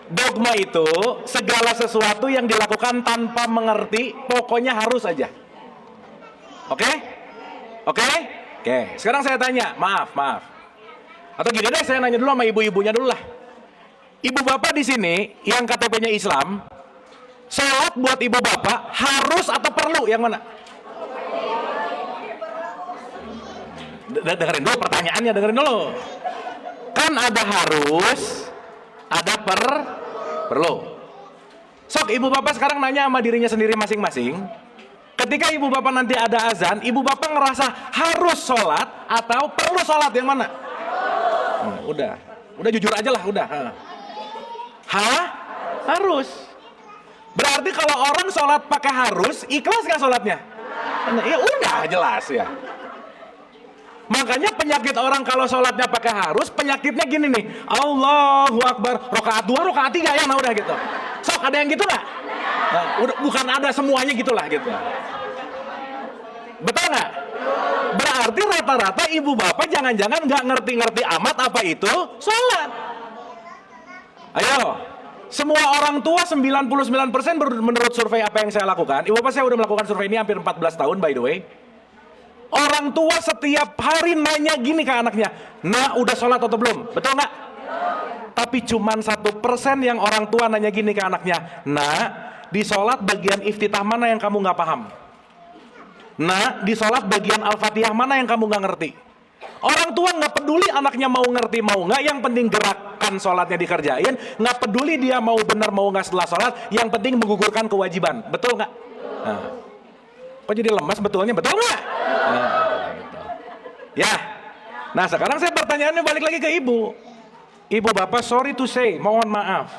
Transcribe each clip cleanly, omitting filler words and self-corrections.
Dogma itu segala sesuatu yang dilakukan tanpa mengerti, pokoknya harus aja. Oke? Oke? Oke. Sekarang saya tanya, maaf. Atau gini deh, saya nanya dulu sama ibu-ibunya dulu lah. Ibu bapak di sini yang KTP-nya Islam, sholat buat ibu bapak harus atau perlu? Yang mana? Dengerin dulu pertanyaannya, dengerin dulu. Kan ada harus, ada perlu. Sok ibu bapak sekarang nanya sama dirinya sendiri masing-masing. Ketika ibu bapak nanti ada azan, ibu bapak ngerasa harus sholat atau perlu sholat, yang mana? Udah jujur aja lah, udah. Harus. Berarti kalau orang sholat pakai harus, ikhlas gak sholatnya? Ya udah, jelas ya. Makanya penyakit orang kalau sholatnya pakai harus, penyakitnya gini nih, Allahu Akbar, rokaat 2, rokaat 3 ya, nah udah gitu. Sok ada yang gitu nggak? Nah, bukan ada semuanya gitulah gitu. Betul nggak? Berarti rata-rata ibu bapak jangan-jangan nggak ngerti-ngerti amat apa itu sholat. Ayo, semua orang tua 99% menurut survei apa yang saya lakukan. Ibu bapak saya udah melakukan survei ini hampir 14 tahun by the way. Orang tua setiap hari nanya gini ke anaknya, nah udah sholat atau belum? Betul nggak? Tapi cuman 1% yang orang tua nanya gini ke anaknya, nah di sholat bagian iftitah mana yang kamu nggak paham? Nah di sholat bagian al-fatihah mana yang kamu nggak ngerti? Orang tua nggak peduli anaknya mau ngerti mau nggak, yang penting gerakan sholatnya dikerjain, nggak peduli dia mau benar mau nggak setelah sholat, yang penting menggugurkan kewajiban. Betul nggak? Nah. Kok jadi lemas betulnya, betul nggak? Nah, betul. Ya, nah sekarang saya pertanyaannya balik lagi ke ibu. Ibu bapak sorry to say, mohon maaf.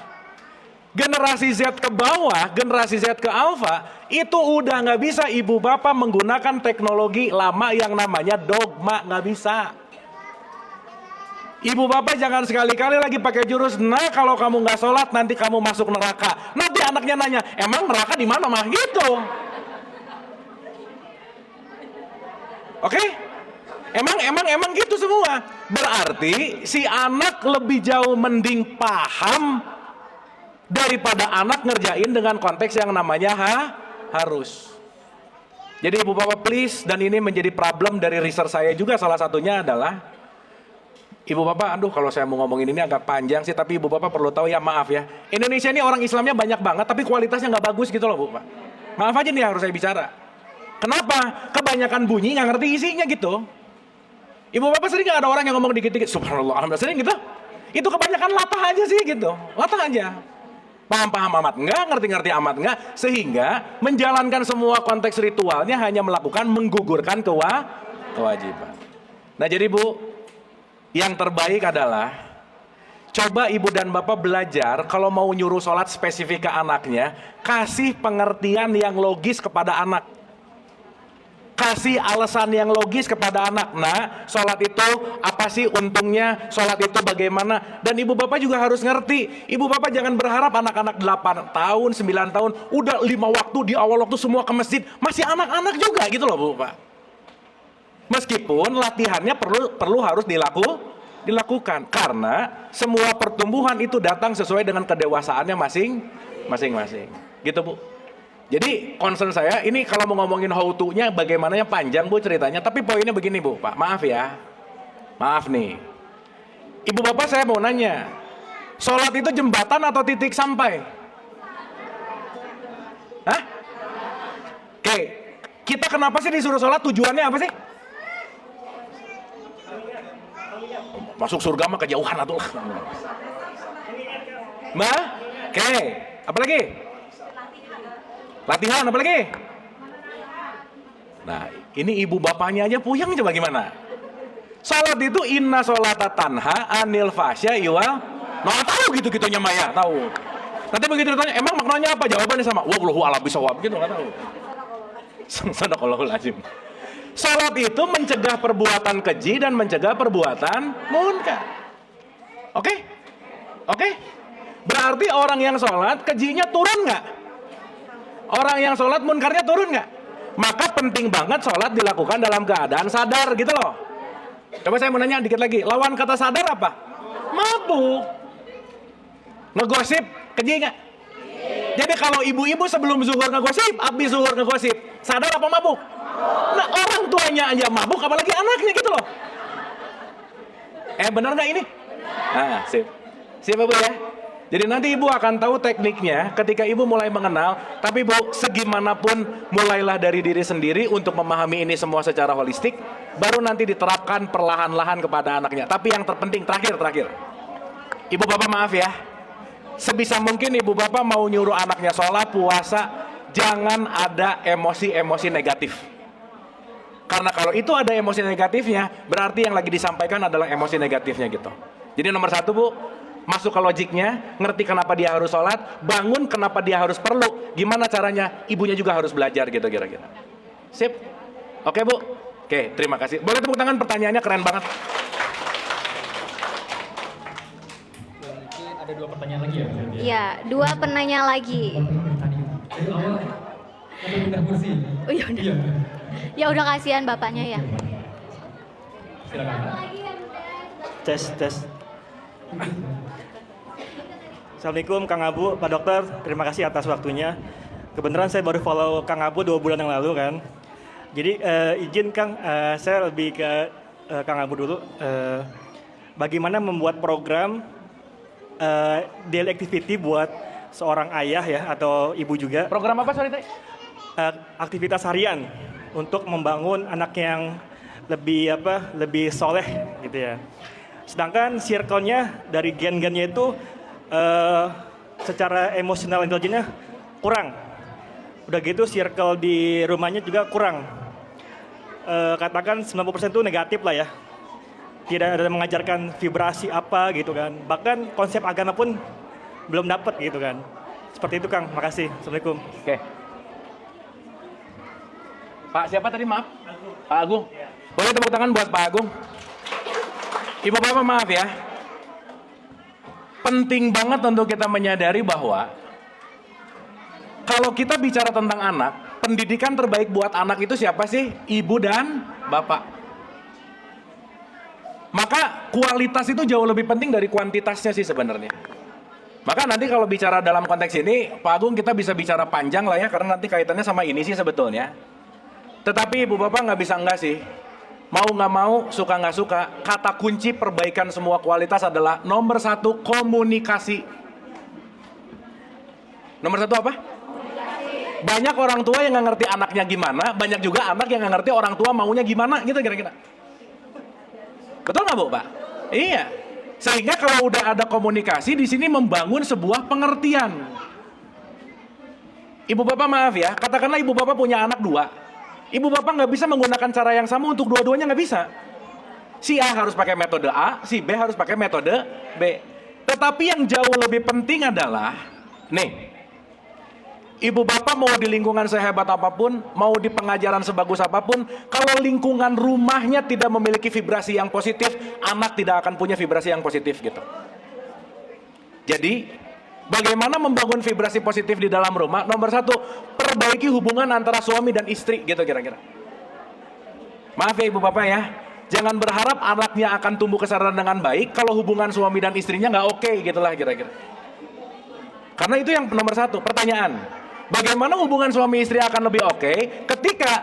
Generasi Z ke bawah, generasi Z ke alpha, itu udah nggak bisa ibu bapak menggunakan teknologi lama yang namanya dogma, nggak bisa. Ibu bapak jangan sekali-kali lagi pakai jurus, nah kalau kamu nggak sholat nanti kamu masuk neraka. Nanti anaknya nanya, emang neraka di mana mah gitu? Oke? Emang gitu semua. Berarti si anak lebih jauh mending paham daripada anak ngerjain dengan konteks yang namanya harus. Jadi ibu bapak please, dan ini menjadi problem dari research saya juga, salah satunya adalah ibu bapak, aduh kalau saya mau ngomongin ini agak panjang sih, tapi ibu bapak perlu tahu ya, maaf ya, Indonesia ini orang Islamnya banyak banget tapi kualitasnya nggak bagus gitu loh bu pak. Maaf aja nih harus saya bicara. Kenapa? Kebanyakan bunyi nggak ngerti isinya gitu. Ibu bapak sering nggak ada orang yang ngomong dikit-dikit subhanallah alhamdulillah, sering gitu? Itu kebanyakan latah aja sih gitu, latah aja. Paham-paham amat enggak, ngerti-ngerti amat enggak, sehingga menjalankan semua konteks ritualnya hanya melakukan menggugurkan kewajiban. Nah jadi bu, yang terbaik adalah coba ibu dan bapak belajar kalau mau nyuruh sholat spesifik ke anaknya, kasih pengertian yang logis kepada anak. Kasih alasan yang logis kepada anak. Nah, sholat itu apa sih untungnya? Sholat itu bagaimana? Dan ibu bapak juga harus ngerti. Ibu bapak jangan berharap anak-anak 8 tahun, 9 tahun, udah 5 waktu di awal waktu semua ke masjid. Masih anak-anak juga gitu loh bu pak. Meskipun latihannya perlu harus dilakukan. Karena semua pertumbuhan itu datang sesuai dengan kedewasaannya masing-masing. Gitu bu. Jadi concern saya ini kalau mau ngomongin how to-nya bagaimananya panjang bu ceritanya, tapi poinnya begini bu pak, maaf ya, maaf nih ibu bapak, saya mau nanya, sholat itu jembatan atau titik sampai? Hah? Oke, kita kenapa sih disuruh sholat, tujuannya apa sih? Masuk surga mah kejauhan atuh. Mbak? Oke, apa lagi? Latihan apa lagi? Nah ini ibu bapaknya aja puyeng, coba gimana? Salat itu inna sholata tanha anil fasya iwal. Nah tahu gitu-gitunya Maya, tahu. Nanti begitu ditanya, emang maknanya apa? Jawabannya sama. Wallahu a'lam bishawab, gitu nggak tahu. Sadaqallahul azim. Salat itu mencegah perbuatan keji dan mencegah perbuatan munkar. Oke? Oke? Berarti orang yang sholat kejinya turun nggak? Orang yang sholat munkarnya turun nggak? Maka penting banget sholat dilakukan dalam keadaan sadar gitu loh. Coba saya mau nanya dikit lagi, lawan kata sadar apa? Mabuk. Ngegosip, keji nggak? Jadi kalau ibu-ibu sebelum zuhur ngegosip, habis zuhur ngegosip, sadar apa mabuk? Nah orang tuanya aja mabuk, apalagi anaknya gitu loh. Benar nggak ini? Nah, sip. Sip Bu ya. Jadi nanti ibu akan tahu tekniknya ketika ibu mulai mengenal. Tapi Bu, segimanapun mulailah dari diri sendiri untuk memahami ini semua secara holistik. Baru nanti diterapkan perlahan-lahan kepada anaknya. Tapi yang terpenting terakhir. Ibu bapak maaf ya. Sebisa mungkin ibu bapak mau nyuruh anaknya sholat, puasa, jangan ada emosi-emosi negatif. Karena kalau itu ada emosi negatifnya, berarti yang lagi disampaikan adalah emosi negatifnya gitu. Jadi nomor 1 Bu, masuk ke logiknya, ngerti kenapa dia harus sholat, bangun kenapa dia harus perlu, gimana caranya, ibunya juga harus belajar gitu kira-kira. Sip? Oke Bu? Oke, terima kasih. Boleh tepuk tangan, pertanyaannya keren banget. Mungkin ada 2 pertanyaan lagi ya? Iya, 2 penanya lagi. Dari awal, apa pindah kursi? Oh ya udah. Ya udah kasihan bapaknya ya. Silakan. Tes. Assalamualaikum Kang Abu, Pak Dokter, terima kasih atas waktunya. Kebenaran saya baru follow Kang Abu 2 bulan yang lalu kan. Jadi izin Kang, saya lebih ke Kang Abu dulu. Bagaimana membuat program daily activity buat seorang ayah ya atau ibu juga. Program apa sorry tadi? Aktivitas harian untuk membangun anak yang lebih soleh gitu ya. Sedangkan circle-nya dari gen-gennya itu secara emosional intelijennya kurang. Udah gitu circle di rumahnya juga kurang. Katakan 90% itu negatif lah ya. Tidak ada mengajarkan vibrasi apa gitu kan. Bahkan konsep agama pun belum dapat gitu kan. Seperti itu Kang, makasih. Assalamualaikum. Oke. Pak siapa tadi maaf? Pak Agung. Boleh tepuk tangan buat Pak Agung. Ibu bapak maaf ya. Penting banget untuk kita menyadari bahwa kalau kita bicara tentang anak, pendidikan terbaik buat anak itu siapa sih? Ibu dan bapak. Maka kualitas itu jauh lebih penting dari kuantitasnya sih sebenarnya. Maka nanti kalau bicara dalam konteks ini, Pak Agung kita bisa bicara panjang lah ya, karena nanti kaitannya sama ini sih sebetulnya. Tetapi ibu bapak nggak bisa enggak sih. Mau nggak mau, suka nggak suka, kata kunci perbaikan semua kualitas adalah nomor 1 komunikasi. Nomor 1 apa? Banyak orang tua yang nggak ngerti anaknya gimana, banyak juga anak yang nggak ngerti orang tua maunya gimana, gitu kira-kira. Betul nggak Bu, Pak? Iya. Sehingga kalau udah ada komunikasi di sini membangun sebuah pengertian. Ibu bapak maaf ya, katakanlah ibu bapak punya anak 2. Ibu bapak nggak bisa menggunakan cara yang sama untuk dua-duanya, nggak bisa. Si A harus pakai metode A, si B harus pakai metode B. Tetapi yang jauh lebih penting adalah, nih, ibu bapak mau di lingkungan sehebat apapun, mau di pengajaran sebagus apapun, kalau lingkungan rumahnya tidak memiliki vibrasi yang positif, anak tidak akan punya vibrasi yang positif gitu. Jadi, bagaimana membangun vibrasi positif di dalam rumah? Nomor 1, perbaiki hubungan antara suami dan istri gitu kira-kira. Maaf ya ibu bapak ya, jangan berharap anaknya akan tumbuh kesadaran dengan baik kalau hubungan suami dan istrinya nggak oke gitulah kira-kira. Karena itu yang nomor 1. Pertanyaan, bagaimana hubungan suami istri akan lebih oke ketika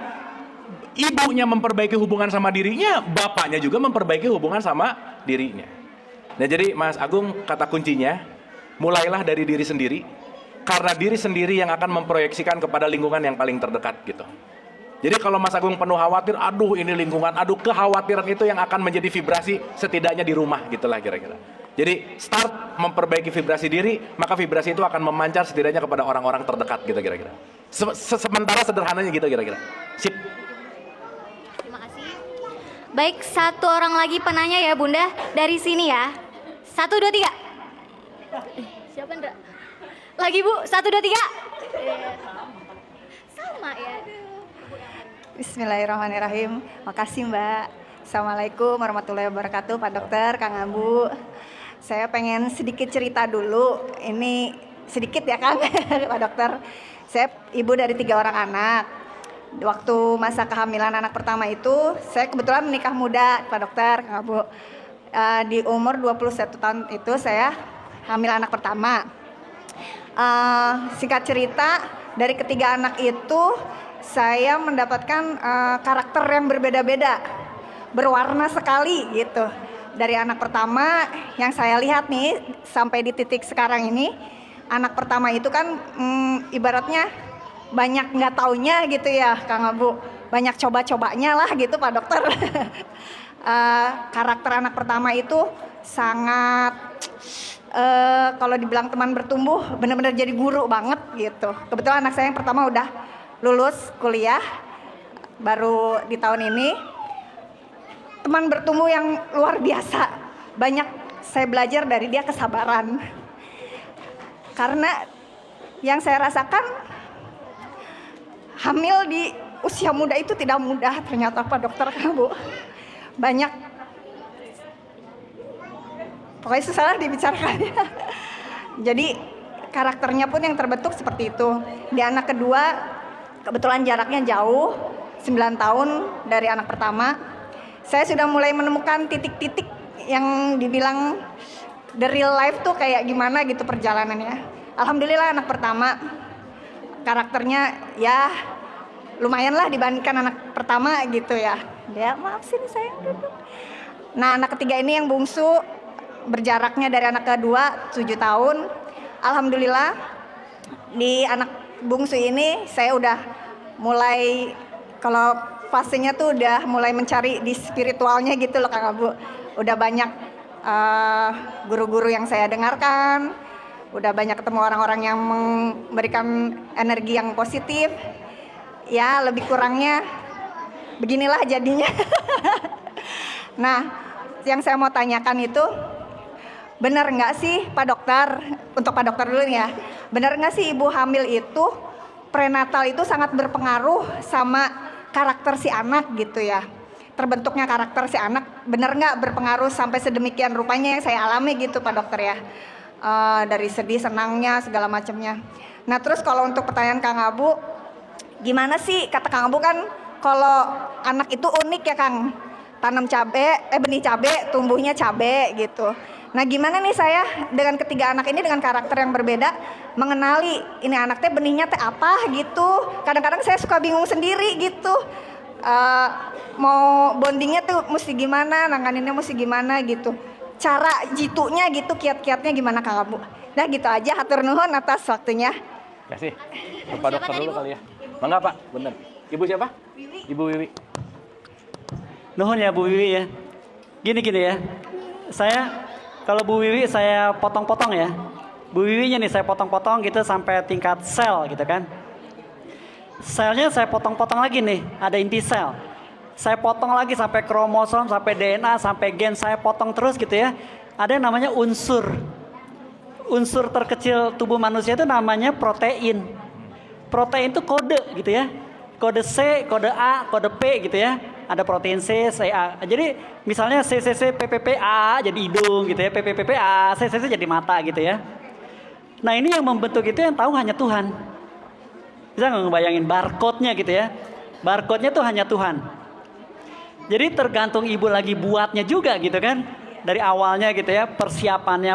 ibunya memperbaiki hubungan sama dirinya, bapaknya juga memperbaiki hubungan sama dirinya. Nah jadi Mas Agung, kata kuncinya, mulailah dari diri sendiri, karena diri sendiri yang akan memproyeksikan kepada lingkungan yang paling terdekat gitu. Jadi kalau Mas Agung penuh khawatir, aduh ini lingkungan, aduh kekhawatiran itu yang akan menjadi vibrasi setidaknya di rumah gitulah kira-kira. Jadi start memperbaiki vibrasi diri, maka vibrasi itu akan memancar setidaknya kepada orang-orang terdekat gitu kira-kira. Sementara sederhananya gitu kira-kira. Sip. Terima kasih. Baik, 1 orang lagi penanya ya Bunda, dari sini ya. 1, 2, 3. Siapa Ndra? Lagi Bu, 1, 2, 3. Sama ya. Bismillahirrahmanirrahim. Makasih Mbak. Assalamualaikum warahmatullahi wabarakatuh Pak Dokter, Kang Abu. Saya pengen sedikit cerita dulu. Ini sedikit ya Kang, Pak Dokter. Saya ibu dari 3 orang anak. Waktu masa kehamilan anak pertama itu, saya kebetulan menikah muda Pak Dokter, Kang Abu. Di umur 21 tahun itu saya hamil anak pertama. Singkat cerita, dari ketiga anak itu saya mendapatkan karakter yang berbeda-beda, berwarna sekali gitu. Dari anak pertama yang saya lihat nih sampai di titik sekarang ini, anak pertama itu kan ibaratnya banyak nggak taunya gitu ya Kang Abu, banyak coba-cobanya lah gitu Pak Dokter. Karakter anak pertama itu sangat kalau dibilang teman bertumbuh benar-benar jadi guru banget gitu. Kebetulan anak saya yang pertama udah lulus kuliah baru di tahun ini. Teman bertumbuh yang luar biasa. Banyak saya belajar dari dia kesabaran. Karena yang saya rasakan hamil di usia muda itu tidak mudah ternyata Pak Dokter, Bu. Banyak, pokoknya susah dibicarakan. Jadi karakternya pun yang terbentuk seperti itu. Di anak kedua kebetulan jaraknya jauh, 9 tahun dari anak pertama. Saya sudah mulai menemukan titik-titik yang dibilang the real life tuh kayak gimana gitu perjalanannya. Alhamdulillah anak pertama karakternya ya lumayan lah dibandingkan anak pertama gitu ya. Ya maaf sini sayang duduk. Nah anak ketiga ini yang bungsu berjaraknya dari anak kedua 7 tahun. Alhamdulillah di anak bungsu ini saya udah mulai kalau fasenya tuh udah mulai mencari di spiritualnya gitu loh Kang Abu. Udah banyak guru-guru yang saya dengarkan, udah banyak ketemu orang-orang yang memberikan energi yang positif. Ya lebih kurangnya beginilah jadinya. Nah yang saya mau tanyakan itu, benar nggak sih Pak Dokter, untuk Pak Dokter dulu nih ya, benar nggak sih ibu hamil itu prenatal itu sangat berpengaruh sama karakter si anak gitu ya, terbentuknya karakter si anak, benar nggak berpengaruh sampai sedemikian rupanya yang saya alami gitu Pak Dokter ya, dari sedih, senangnya, segala macamnya. Nah terus kalau untuk pertanyaan Kang Abu, gimana sih kata Kang Abu kan kalau anak itu unik ya Kang, tanam cabe, benih cabe, tumbuhnya cabe gitu. Nah gimana nih saya dengan ketiga anak ini dengan karakter yang berbeda mengenali ini anak teh benihnya teh apa gitu. Kadang-kadang saya suka bingung sendiri gitu. Mau bondingnya tuh mesti gimana, nanganinnya mesti gimana gitu. Cara jitunya gitu, kiat-kiatnya gimana Kang Abu. Nah gitu aja, hatur nuhun atas waktunya. Kasih. Pak Dokter dulu kali ya. Mangga Pak, bener. Ibu siapa? Wiwi. Ibu Wiwi. Nuhun ya Bu Wiwi ya. Gini ya. Kalau Bu Wiwi saya potong-potong ya. Bu Wiwinya nih saya potong-potong gitu sampai tingkat sel gitu kan. Selnya saya potong-potong lagi nih, ada inti sel. Saya potong lagi sampai kromosom, sampai DNA, sampai gen, saya potong terus gitu ya. Ada yang namanya unsur. Unsur terkecil tubuh manusia itu namanya protein. Protein itu kode gitu ya. Kode C, kode A, kode P gitu ya. Ada protein C, A. Jadi misalnya PPPA jadi hidung gitu ya, PPPA, CCC jadi mata gitu ya. Nah ini yang membentuk itu yang tahu hanya Tuhan. Bisa nggak ngebayangin barcode-nya gitu ya? Barcode-nya tuh hanya Tuhan. Jadi tergantung ibu lagi buatnya juga gitu kan. Dari awalnya gitu ya, persiapannya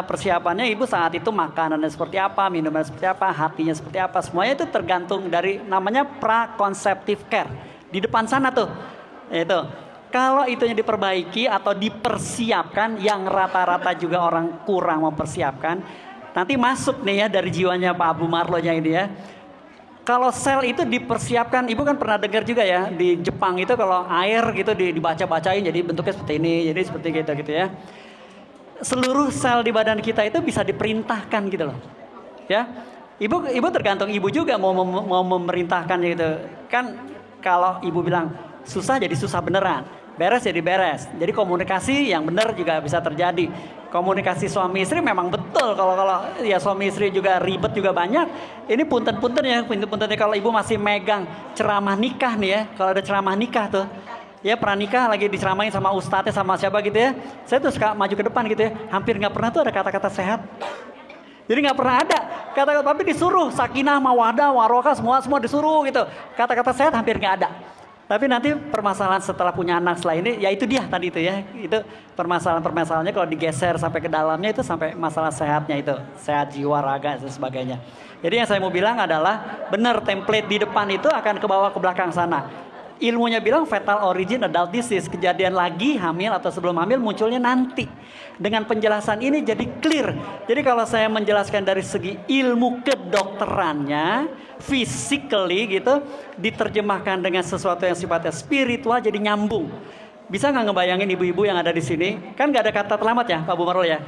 ibu saat itu makanannya seperti apa, minuman seperti apa, hatinya seperti apa. Semuanya itu tergantung dari namanya pra-conceptive care. Di depan sana tuh. Itu kalau itunya diperbaiki atau dipersiapkan, yang rata-rata juga orang kurang mempersiapkan, nanti masuk nih ya dari jiwanya Pak Abu Marlonya ini ya. Kalau sel itu dipersiapkan, ibu kan pernah dengar juga ya di Jepang itu kalau air gitu dibaca-bacain jadi bentuknya seperti ini, jadi seperti gitu ya. Seluruh sel di badan kita itu bisa diperintahkan gitu loh, ya. Ibu tergantung ibu juga mau memerintahkan gitu. Kan kalau ibu bilang susah jadi susah beneran, beres jadi beres. Jadi komunikasi yang benar juga bisa terjadi. Komunikasi suami istri memang betul, kalau ya suami istri juga ribet juga banyak. Ini punten-puntennya kalau ibu masih megang ceramah nikah nih ya, kalau ada ceramah nikah tuh, ya pernah nikah lagi diceramahin sama ustadznya sama siapa gitu ya, saya tuh suka maju ke depan gitu ya, hampir nggak pernah tuh ada kata-kata sehat. Jadi nggak pernah ada kata-kata, tapi disuruh sakinah, mawadah, waroka semua disuruh gitu. Kata-kata sehat hampir nggak ada. Tapi nanti permasalahan setelah punya anak setelah ini, ya itu dia tadi itu ya. Itu permasalahan-permasalahannya kalau digeser sampai ke dalamnya itu sampai masalah sehatnya itu. Sehat jiwa, raga, dan sebagainya. Jadi yang saya mau bilang adalah benar template di depan itu akan ke bawah ke belakang sana. Ilmunya bilang fetal origin adult disease, kejadian lagi hamil atau sebelum hamil munculnya nanti. Dengan penjelasan ini jadi clear. Jadi kalau saya menjelaskan dari segi ilmu kedokterannya, physically gitu, diterjemahkan dengan sesuatu yang sifatnya spiritual jadi nyambung. Bisa nggak ngebayangin ibu-ibu yang ada di sini? Kan nggak ada kata terlambat ya Pak Bumarul ya?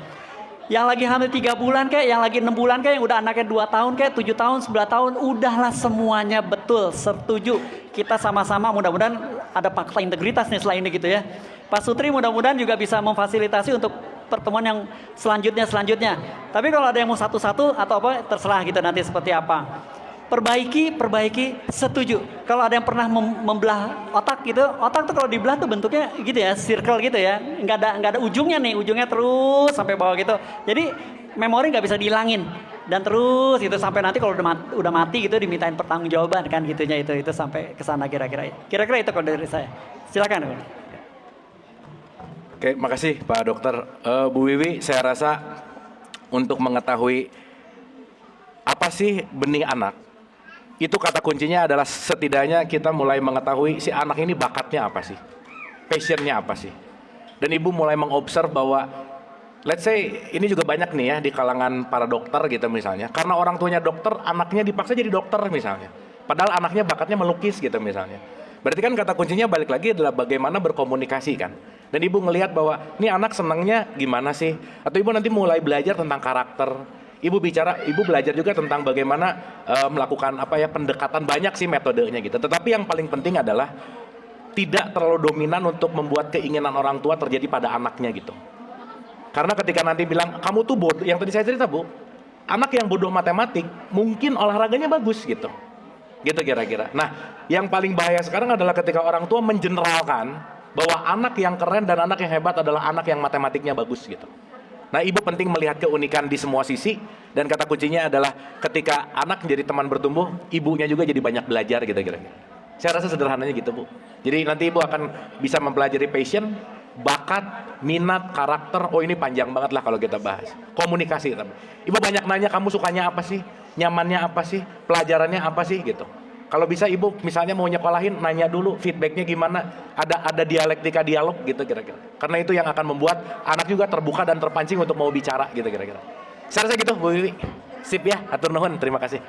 Yang lagi hamil 3 bulan kayak, yang lagi 6 bulan kayak, yang udah anaknya 2 tahun kayak, 7 tahun, 11 tahun, udahlah semuanya betul, setuju. Kita sama-sama mudah-mudahan ada fakta integritas nih setelah ini gitu ya. Pak Sutri mudah-mudahan juga bisa memfasilitasi untuk pertemuan yang selanjutnya. Tapi kalau ada yang mau satu-satu atau apa, terserah gitu nanti seperti apa. Perbaiki, setuju. Kalau ada yang pernah membelah otak gitu, otak tuh kalau dibelah tuh bentuknya gitu ya, circle gitu ya. Nggak ada ujungnya nih, ujungnya terus sampai bawah gitu. Jadi memori nggak bisa dihilangin. Dan terus gitu sampai nanti kalau udah mati gitu dimintain pertanggungjawaban kan gitunya itu sampai ke sana kira-kira. Kira-kira itu kalau dari saya. Silakan. Oke, makasih Pak Dokter. Bu Wiwi, saya rasa untuk mengetahui apa sih benih anak, itu kata kuncinya adalah setidaknya kita mulai mengetahui si anak ini bakatnya apa sih, passionnya apa sih. Dan ibu mulai mengobserv bahwa, let's say ini juga banyak nih ya di kalangan para dokter gitu misalnya, karena orang tuanya dokter, anaknya dipaksa jadi dokter misalnya. Padahal anaknya bakatnya melukis gitu misalnya. Berarti kan kata kuncinya balik lagi adalah bagaimana berkomunikasi kan. Dan ibu ngelihat bahwa ini anak senangnya gimana sih, atau ibu nanti mulai belajar tentang karakter. Ibu belajar juga tentang bagaimana melakukan pendekatan, banyak sih metodenya gitu. Tetapi yang paling penting adalah tidak terlalu dominan untuk membuat keinginan orang tua terjadi pada anaknya gitu. Karena ketika nanti bilang kamu tuh bodoh, yang tadi saya cerita Bu, anak yang bodoh matematik mungkin olahraganya bagus gitu. Gitu kira-kira. Nah, yang paling bahaya sekarang adalah ketika orang tua mengeneralkan bahwa anak yang keren dan anak yang hebat adalah anak yang matematiknya bagus gitu. Nah, ibu penting melihat keunikan di semua sisi, dan kata kuncinya adalah ketika anak menjadi teman bertumbuh, ibunya juga jadi banyak belajar gitu kira-kira. Saya rasa sederhananya gitu Bu. Jadi nanti ibu akan bisa mempelajari passion, bakat, minat, karakter. Oh ini panjang banget lah kalau kita bahas. Komunikasi. Ibu banyak nanya, kamu sukanya apa sih? Nyamannya apa sih? Pelajarannya apa sih gitu. Kalau bisa ibu misalnya mau nyekolahin, nanya dulu feedbacknya gimana, ada dialektika dialog gitu kira-kira. Karena itu yang akan membuat anak juga terbuka dan terpancing untuk mau bicara gitu kira-kira. Saya rasa gitu Bu Wiwi. Sip ya, atur nuhun, terima kasih.